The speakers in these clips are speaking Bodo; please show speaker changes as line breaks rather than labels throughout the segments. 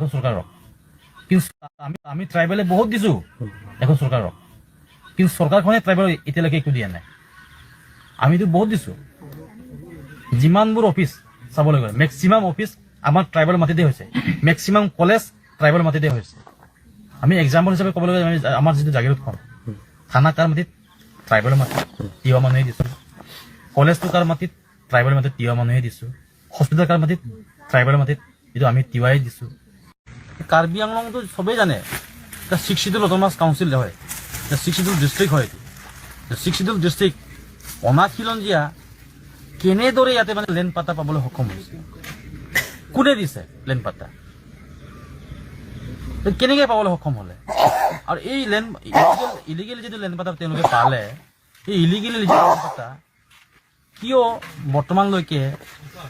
এখন সরকারক কিন্তু আমি ট্রাইবেলে বহুত দিছো এখন সরকারক কিন্তু সরকারখনে ট্রাইবেল এতিয়ালৈকে একো দিয়া নাই আমিতো বহুত দিছো যিমানবোৰ অফিচ চাবলৈ গ'লে মেক্সিমাম অফিচ আমাৰ ট্ৰাইবেল মাটিতে হৈছে মেক্সিমাম কলেজ ট্ৰাইবেল মাটিতে হৈছে আমি এক্সাম্পল হিচাপে ক'বলৈ গ'লে আমাৰ যিটো জাগিৰোডখন থানা কাৰ মাটিত ট্ৰাইবেল মাটিত তিৱা মানুহে দিছোঁ কলেজটো কাৰ মাটিত ট্ৰাইবেল মাটিত তিৱা মানুহে দিছোঁ হস্পিটেল কাৰ মাটিত ট্ৰাইবেল মাটিত যিটো আমি তিৱাই দিছোঁ কাৰ্বি আংলংটো চবেই জানে এতিয়া 62 অট'নমাছ কাউন্সিল হয় এতিয়া 62 ডিষ্ট্ৰিক্ট হয় এইটো 62 ডিষ্ট্ৰিক্ট অনাখিলঞ্জীয়া কেনেদৰে ইয়াতে মানে লেণ্ড পাতা পাবলৈ সক্ষম হৈছে কোনে দিছে লেণ্ড পাতা কেনেকৈ পাবলৈ সক্ষম হ'লে আৰু এই লেণ্ড ইলিগেল যিটো লেণ্ড পাতা তেওঁলোকে পালে এই ইলিগেল যিটো লেণ্ড পাতা কিয় বৰ্তমানলৈকে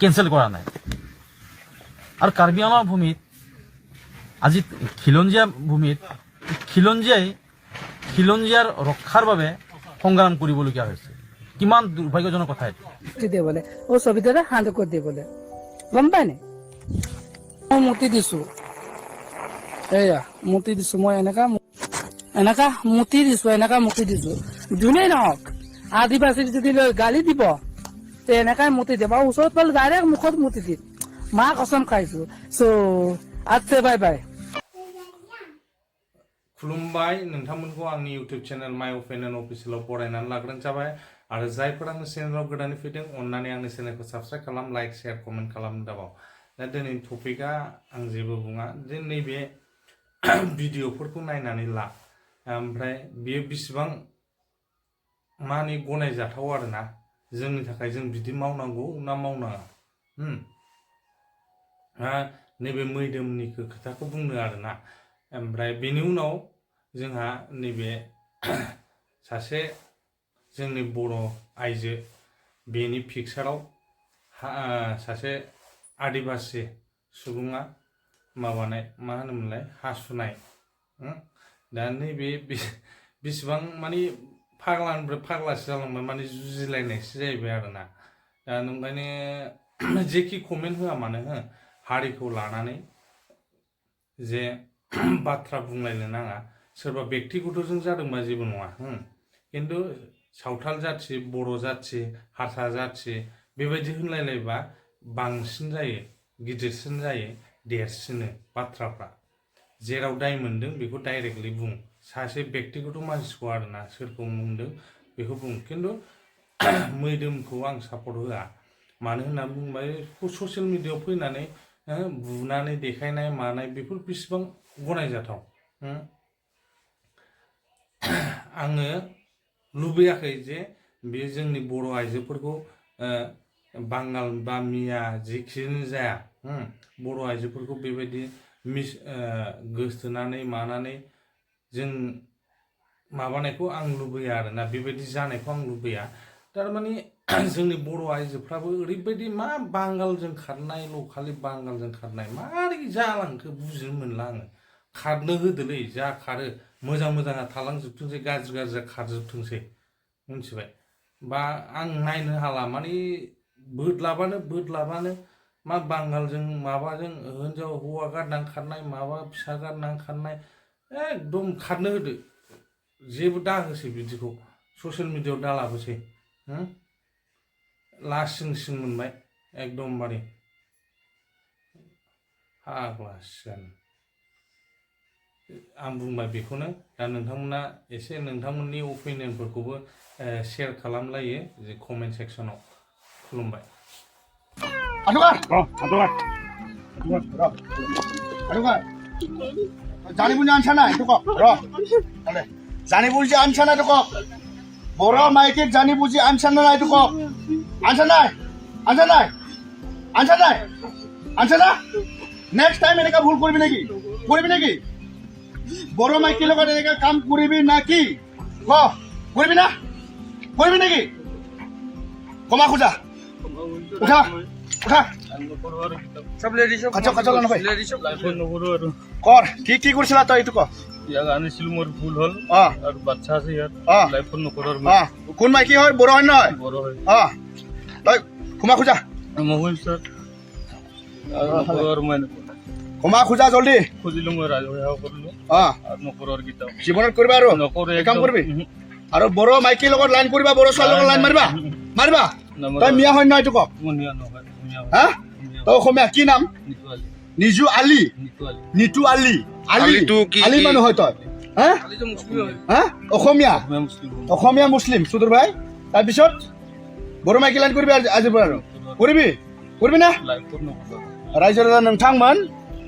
কেঞ্চেল কৰা নাই আৰু কাৰ্বি আংলং ভূমিত আজি খিলঞ্জীয়া ভূমিত খিলঞ্জীয়াৰ ৰক্ষাৰ বাবে সংগ্ৰাম কৰিবলগীয়া হৈছে কিমান দুৰ্ভাগ্যজনক কথা এইটো
দিয়ে বোলে ও ছবিটারে হাঁদ করে দিয়ে বলে গম পাই নাই মই মুতি দিছো এয়া মুতি দিছো মই এনেকা মুতি দিছো যোনেই নহওক আদিবাসীক যদি গালি দিব তে এনেকাই মুতি দিব আৰু ওচৰত পালে ডাইৰেক্ট মুখত মুতি দিম মা কসম খাইছো চ' আজকে বাই বাই
खुलुमबाय नोंथांमोनखौ आंनि इउटिउब चेनेल माय अपिनियन अफिसियेलाव बरायनानै लाग्रोनाय जाबाय आरो जायफोर आंनि चेनेलाव गोदानै फैदों अन्नानै आंनि चेनेलखौ साबस्क्राइब खालाम लाइक शेयार कमेन्ट खालामनो दाबाव दा दिनैनि टपिकआ आं जेबो बुङा जे नैबे भिडिअफोरखौ नायनानै ला ओमफ्राय बियो बिसिबां माने गनायजाथाव आरोना जोंनि थाखाय जों बिदि मावनांगौ ना मावनाङा नैबे मैदोमनि खोथाखौ बुंनो आरोना ओमफ्राय बेनि उनाव जोंहा नैबे सासे जोंनि बर' आइजो बेनि पिक्साराव सासे आदिबासि सुबुङा माबानाय मा होनोमोनलाय हासुनाय दा नैबे बिसिबां माने फाग्लानिफ्राय फाग्लासो जालांबाय माने जुजिलायनायसो जाहैबाय आरोना दा ओंखायनो जेखि कमेन्ट होआ मानो हो हारिखौ लानानै जे बाथ्रा बुंलायनो नाङा सोरबा बेक्तिगतजों जादोंबा जेबो नङा खिन्थु सावथाल जाथि बर' जाथि हारसा जाथि बेबायदि होनलायलायबा बांसिन जायो गिदिरसिन जायो देरसिनो बाथ्राफ्रा जेराव दाय मोनदों बेखौ डाइरेक्टलि बुं सासे बेक्तिगत मानसिखौ आरोना सोरखौ मोनदों बेखौ बुं खिन्थु मैदोमखौ आं सापर्ट होआ मानो होनना बुङोबा ससियेल मिडियायाव फैनानै बुनानै देखायनाय मानाय बेफोर बेसेबां गनायजाथाव आङो लुबैयाखै जे बे जोंनि बर' आइजोफोरखौ बांगाल बा मिया जेखियानो जाया बर' आइजोफोरखौ बेबायदि गोसथोनानै मानानै जों माबानायखौ आं लुबैया आरोना बेबायदि जानायखौ आं लुबैया थारमाने जोंनि बर' आइजोफ्राबो ओरैबायदि मा बांगालजों खारनायल' खालि बांगालजों खारनाय मारै जालांखो बुजिनो मोनला आङो खारनो होदोलै जा खारो मोजां मोजाङा थालांजोबथोंसै गाज्रि गाज्रिया खारजोबथोंसै मिथिबाय बा आं नायनो हाला माने बोदलाबानो मा बांगालजों माबाजों हिनजाव हौवा गारनानै खारनाय माबा फिसा गारनानै खारनाय एकदम खारनो होदो जेबो दाहोसै बिदिखौ ससियेल मिडियायाव दालाबोसै लासिं मोनबाय एकदमबारे फाग्लासिन आं बुंबाय बेखौनो दा नोंथांमोना एसे नोंथांमोननि अपिनियनफोरखौबो शेयार खालामलायो जे कमेन्ट सेक्सनाव खुलुमबाय
জানিবুজি আনছা না এইটো কওক জানিবুজি আনছা না এইটো কওক বড় মাইকীক জানিবুজি আনছা না এইটো কওক আনছা না নেক্সট টাইম এনেকা ভুল কৰিবি নেকি বড় মাইকীৰ লগত এনেকা কাম কৰিবি নাকি কৰিবি নেকি কমা খোজা উঠা
सब लेडीज
কৰ কি কৰিছিলা তই এইটো ক
ইয়াক আনিছিলো মোৰ ভুল হল আৰু বাচ্চা আছে ইয়াত লাইফ নকৰাৰ
কোন মাইকী হয় বড় হয় নহয়
বড় হয়
তই ক্ষমা খোজা
মহুল স্যার আৰু মই
ক্ষমা খোজা জলদি
খুজিলো মই ৰাজহুৱা কৰিলো
অঁ
আৰু নকৰৰ গীতা
জীৱনত কৰিবা আৰু
নকৰে
এই কাম কৰিবি আৰু বড়ো মাইকীৰ লগত লাইন কৰিবা বড়ো ছোৱালীৰ লগত লাইন মাৰিবা মাৰিবা তই মিয়া হয় নহয় এইটো কওক
মুনিয়া নহয় মুনিয়া
হা তই অসমীয়া কি নাম
নিতুৱালি
নিজু আলি
নিতুৱালি
নিতু আলি আলি
আলিটো কি
আলি মানুহ হয় তই হা হা অসমীয়া
মই মুছলিম
অসমীয়া মুছলিম চুদুৰ ভাই তাৰপিছত বড়ো মাইকী লাইন কৰিবি আজিৰ পৰা আৰু কৰিবি না
লাইফৰ নকৰা
रायजो राजा नोंथांमोन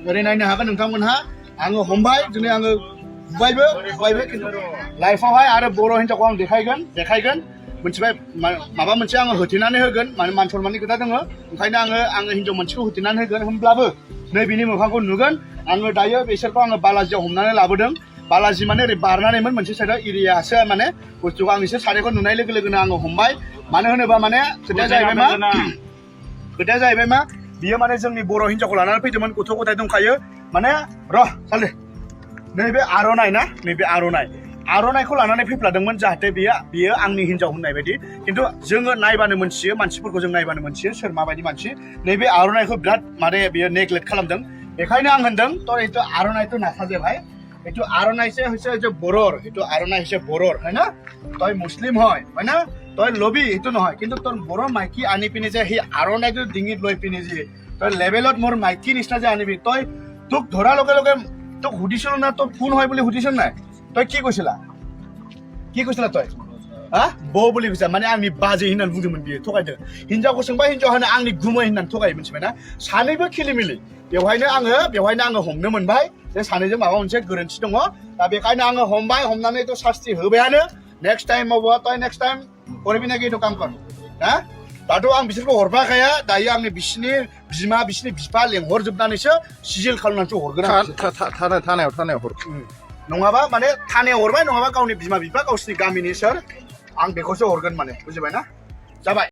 ओरै नायनो हागोन नोंथांमोनहा आङो हमबाय दिनै आङो बुबायबो खिन्थु लाइफआवहाय आरो बर' हिन्जावखौ आं देखायगोन मोनथिबाय माबा मोनसे आङो होथेनानै होगोन माने मान सनमाननि खोथा दङ ओंखायनो आङो हिन्जाव मोनसेखौ होथेनानै होगोन होमब्लाबो नै बिनि मोखांखौ नुगोन आङो दायो बिसोरखौ आङो बालाजियाव हमनानै लाबोदों बालाजि माने ओरै बारनानैमोन मोनसे साइडआव एरियासो माने बुस्थुखौ आं बिसोर सानैखौ नुनाय लोगो लोगोनो आङो हमबाय मानो होनोबा माने खोथाया जाहैबाय मा बियो माने जोंनि बर' हिन्जावखौ लानानै फैदोंमोन गथ' गथाय दंखायो माने सालदे नैबे आर'नाइ ना नैबे आर'नाइखौ लानानै फैफ्लादोंमोन जाहाथे बियो आंनि हिन्जाव होननाय बायदि खिन्थु जोङो नायबानो मोनथियो मानसिफोरखौ जों नायबानो मोनथियो सोर माबायदि मानसि नैबे आर'नाइखौ बिराद माने बियो नेग्लेक्ट खालामदों बेखायनो आं होनदों তোর এইটো আরনাইটো নাথাকে ভাই এইটো আরনাইছে হৈছে যে বড়ৰ এইটো আরনাই হৈছে বড়ৰ হয় না তই মুছলিম হয় না তই লবি এইটো নহয় কিন্তু তোৰ বড় মাইকী আনি পিনে যে সেই আরনাইটো ডিঙিত লৈ পিনে যে তই লেভেলত মোৰ মাইকী নিচিনা যে আনিবি তই তোক ধৰাৰ লগে লগে তোক সুধিছিল না তোৰ কোন হয় বুলি সুধিছিল নাই তই কি কৈছিলা তই হা বৌ বুলি কৈছা মানে आंनि बाजै होननानै बुंदोंमोन बियो थगायदों हिन्जावखौ सोंबा हिन्जाव होनो आंनि गुमै होननानै थगायो मिथिबायना सानैबो खिलिमिलि बेवहायनो आङो हमनो मोनबाय जे सानैजों माबा मोनसे गोरोन्थि दङ दा बेखायनो आङो हमनानै थ' शास्ति होबायानो नेक्स्ट टाइमावबो तय नेक्स्ट टाइम करबि नाकि एटु कामखौ हा दाथ' आं बिसोरखौ हरफाखाया दायो आंनि बिसिनि बिमा बिसिनि बिफा लेंहरजोबनानैसो सिजिल खालामनानैसो हरगोन आं
थानायाव हर
नङाबा माने थानायाव हरबाय नङाबा गावनि बिमा बिफा गावसिनि गामिनि सोर आं बेखौसो हरगोन माने बुजिबायना जाबाय